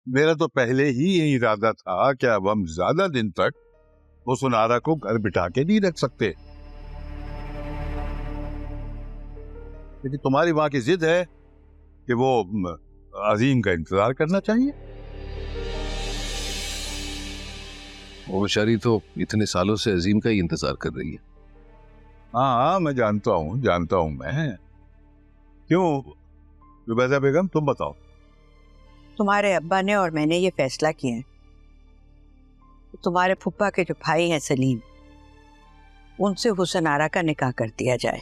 मेरा तो पहले ही यही इरादा था कि अब हम ज्यादा दिन तक वो सुनारा को घर बिठा के नहीं रख सकते, लेकिन तुम्हारी माँ की जिद है कि वो अजीम का इंतजार करना चाहिए। वो बेचारी तो इतने सालों से अजीम का ही इंतजार कर रही है। हाँ, मैं जानता हूँ मैं। क्यों रुबैदा बेगम, तुम बताओ। तुम्हारे अब्बा ने और मैंने ये फैसला किया है, तुम्हारे फुप्पा के जो भाई हैं सलीम, उनसे हुसन आरा का निकाह कर दिया जाए।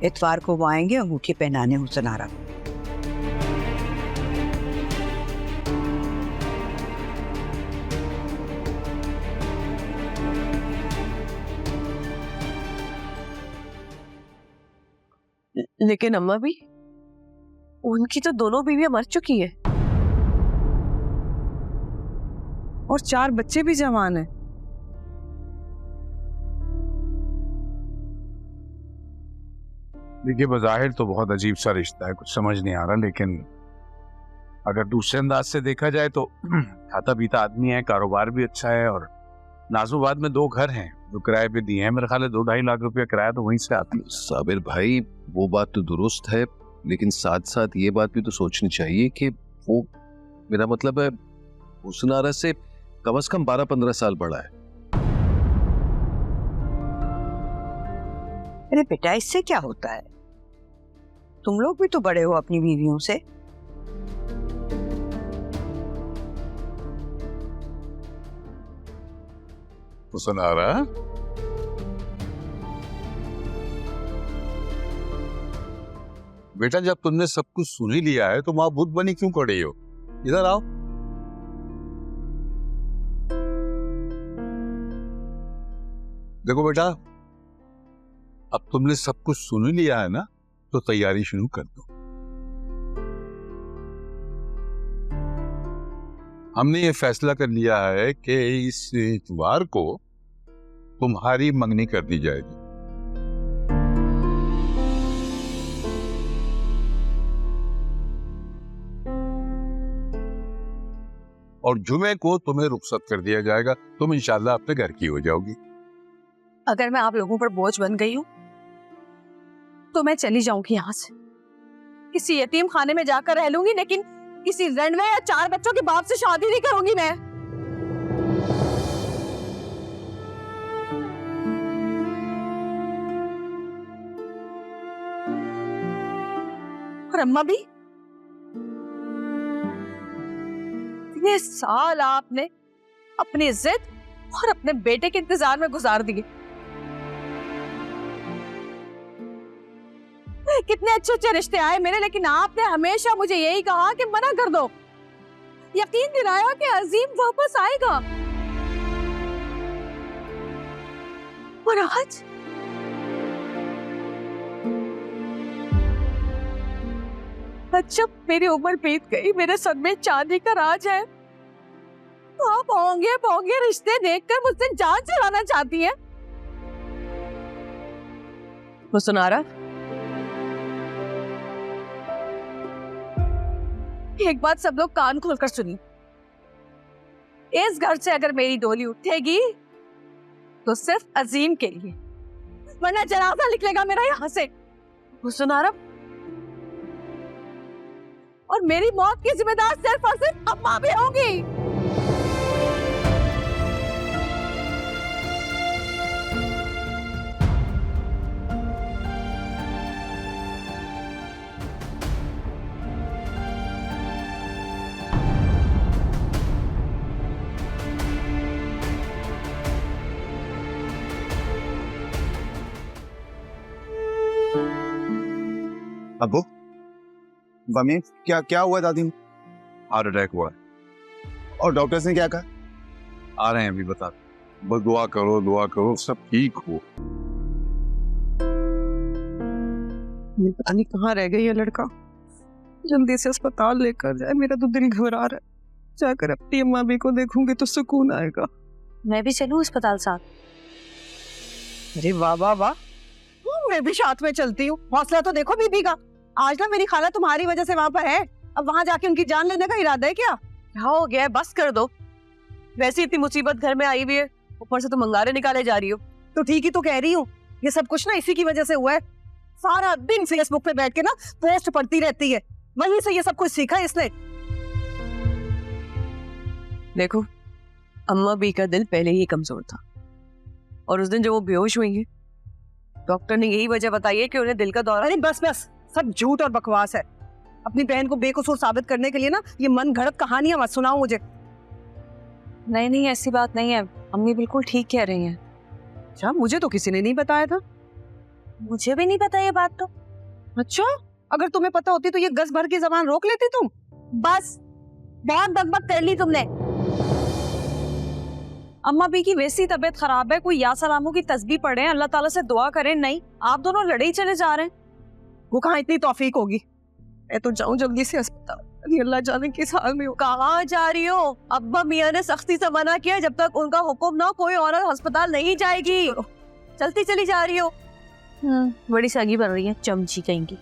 इतवार को वो आएंगे अंगूठी पहनाने हुसन आरा को। लेकिन अम्मा भी, उनकी तो दोनों बीवियां मर चुकी हैं और 4 बच्चे भी जवान हैं। देखिए, बज़ाहिर तो बहुत अजीब सा रिश्ता है, कुछ समझ नहीं आ रहा, लेकिन अगर दूसरे अंदाज से देखा जाए तो खाता पीता आदमी है, कारोबार भी अच्छा है, और नाजुबाद में 2 घर हैं जो किराए पे दिए हैं। मेरे ख्याल है 2-2.5 लाख रुपया किराया तो वहीं से आता है। साबिर भाई, वो बात तो दुरुस्त है, लेकिन साथ साथ ये बात भी तो सोचनी चाहिए कि वो, मेरा मतलब है, हुसन आरा से कम 12-15 साल बड़ा है। अरे बेटा, इससे क्या होता है? तुम लोग भी तो बड़े हो अपनी बीवियों से। हुसन आरा, बेटा, जब तुमने सब कुछ सुन ही लिया है तो माँ भूत बनी क्यों खड़ी हो? इधर आओ। देखो बेटा, अब तुमने सब कुछ सुन ही लिया है ना, तो तैयारी शुरू कर दो। हमने ये फैसला कर लिया है कि इस इतवार को तुम्हारी मंगनी कर दी जाएगी। और जुमे को तुम्हें रुखसत कर दिया जाएगा। तुम इंशाल्लाह अपने घर की हो जाओगी। अगर मैं आप लोगों पर बोझ बन गई हूँ तो मैं चली जाऊंगी यहाँ से, किसी यतीम खाने में जाकर रह लूंगी, लेकिन किसी रनवे या 4 बच्चों के बाप से शादी नहीं करूंगी मैं। और अम्मा भी, इतने साल आपने अपनी जिद और अपने बेटे के इंतजार में गुजार दिए। कितने अच्छे अच्छे रिश्ते आए मेरे, लेकिन आपने हमेशा मुझे यही कहा कि मना कर दो, यकीन दिलाया कि अजीम वापस आएगा। और आज जब मेरी उम्र बीत गई, मेरे सर में चांदी का राज है, तो आप होंगे पोंगे रिश्ते देखकर मुझसे जान चुराना चाहती हैं। हुसन आरा, एक बात सब लोग कान खोलकर सुनिए, इस घर से अगर मेरी डोली उठेगी तो सिर्फ अजीम के लिए, वरना जनाजा निकलेगा मेरा यहाँ से। हुसन आरा, और मेरी मौत की जिम्मेदार सिर्फ और सिर्फ अम्मा भी होंगी। अब्बू, मम्मी, क्या हुआ दादी? हार्ट अटैक हुआ है। और डॉक्टर्स ने क्या कहा? आ रहे हैं अभी, बता। बस दुआ करो सब ठीक हो। पता नहीं कहाँ रह गया ये लड़का, जल्दी से अस्पताल लेकर जाए, मेरा तो दिल घबरा रहा है। जाकर अपनी अम्मा भी को देखूंगी तो सुकून आएगा। मैं भी चलूं अस्पताल साथ? अरे वाह वाह वाह, मैं भी साथ में चलती हूँ। हौसला तो देखो बीबी का। आज ना मेरी खाला तुम्हारी वजह से वहां पर है, अब वहां जाके उनकी जान लेने का इरादा है क्या? क्या हो गया है? बस कर दो। वैसे इतनी मुसीबत घर में आई हुई है, ऊपर से तुम अंगारे निकाले जा रही हो। तो ठीक ही तो कह रही हूँ, ये सब कुछ ना इसी की वजह से हुआ है। सारा दिन फेसबुक पे बैठ के ना पोस्ट पढ़ती रहती है, वहीं से ये सब कुछ सीखा है इसने। देखो, अम्मा बी का दिल पहले ही कमजोर था, और उस दिन जब वो बेहोश हुई है, डॉक्टर ने यही वजह बताई है कि उन्हें दिल का दौरा। अरे बस बस, सब झूठ और बकवास है। अपनी बहन को बेकसूर साबित करने के लिए ना ये मन घड़त कहानियां मत सुनाओ मुझे। नहीं नहीं, ऐसी बात नहीं है, अम्मी बिल्कुल ठीक कह रही हैं। अच्छा, मुझे तो किसी ने नहीं बताया था। मुझे भी नहीं पता ये बात तो। अच्छा, अगर तुम्हें पता होती तो ये गस भर की जबान रोक लेती तुम। बस बहुत बकबक कर ली तुमने। अम्मा बी की वैसी तबीयत खराब है, कोई या सलामों की तस्बीह पढ़े, अल्लाह ताला से दुआ करें। नहीं, आप दोनों लड़े ही चले जा रहे हैं। वो कहाँ इतनी तौफीक होगी। मैं तो जाऊं जल्दी से अस्पताल, अरे अल्लाह जाने किस हाल में हो। कहाँ जा रही हो? अब्बा मियाँ ने सख्ती से मना किया, जब तक उनका हुक्म ना कोई औरत अस्पताल नहीं जाएगी। चलती चली जा रही हो। बड़ी सगी बन रही है, चमची कहीं की।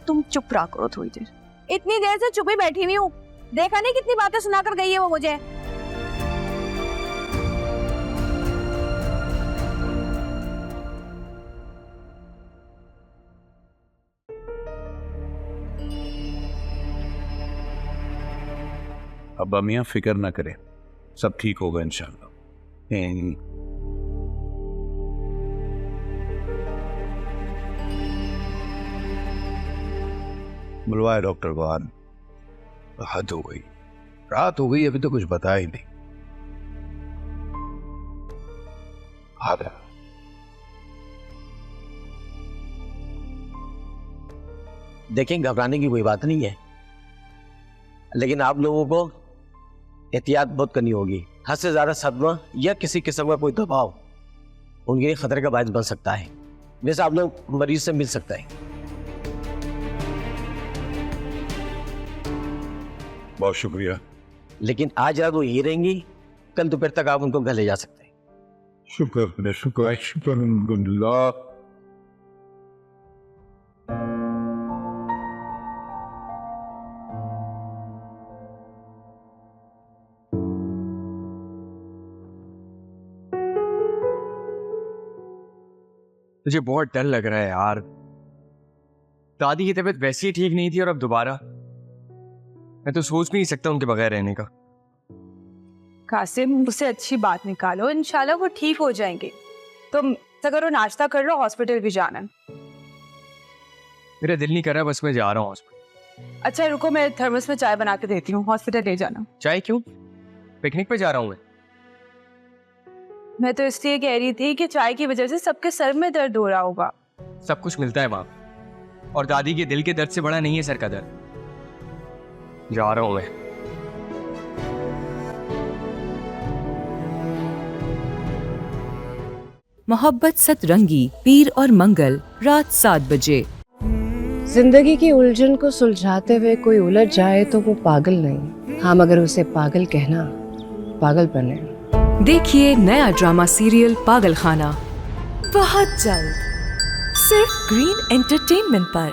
तुम चुप रहा करो थोड़ी देर। इतनी देर से चुप ही बैठी हुई हूँ, देखा नहीं कितनी बातें सुनाकर गई है वो मुझे। अब्बा मियाँ फिक्र ना करें, सब ठीक होगा इंशाल्लाह। बुलवाए डॉक्टर को। आज हद हो गई, रात हो गई, अभी तो कुछ बताया ही नहीं। आ गया। देखें, घबराने की कोई बात नहीं है, लेकिन आप लोगों को एहतियात बहुत करनी होगी। हद से ज़्यादा सदमा या किसी किस्म का कोई दबाव उनके लिए खतरे का बायस बन सकता है। वैसे आप लोग मरीज से मिल सकता है। बहुत शुक्रिया। लेकिन आज रात वो यही रहेंगी, कल दोपहर तक आप उनको घर ले जा सकते हैं। शुक्र शुक्र शुक्र अल्हम्दुलिल्लाह। मुझे बहुत डर लग रहा है यार। दादी की तबीयत वैसे ही ठीक नहीं थी और अब दोबारा। मैं तो सोच भी नहीं सकता उनके बगैर रहने का। कासिम, मुझसे अच्छी बात निकालो, इंशाल्लाह वो ठीक हो जाएंगे। तुम करो, नाश्ता कर लो, हॉस्पिटल भी जाना है। मेरा दिल नहीं कर रहा, बस मैं जा रहा हूँ हॉस्पिटल। अच्छा रुको, मैं थर्मस में चाय बना के देती हूँ, हॉस्पिटल ले जाना। चाय क्यों? पिकनिक पे जा रहा हूँ मैं तो इसलिए कह रही थी कि चाय की वजह से सबके सर में दर्द हो रहा होगा। सब कुछ मिलता है वहाँ, और दादी के दिल के दर्द से बड़ा नहीं है सर का दर्द। जा रहा हूँ मैं। मोहब्बत सतरंगी, पीर और मंगल, रात 7 बजे। जिंदगी की उलझन को सुलझाते हुए कोई उलझ जाए तो वो पागल नहीं, हाँ मगर उसे पागल कहना पागलपन है। देखिए नया ड्रामा सीरियल पागल खाना बहुत जल्द, सिर्फ ग्रीन एंटरटेनमेंट पर।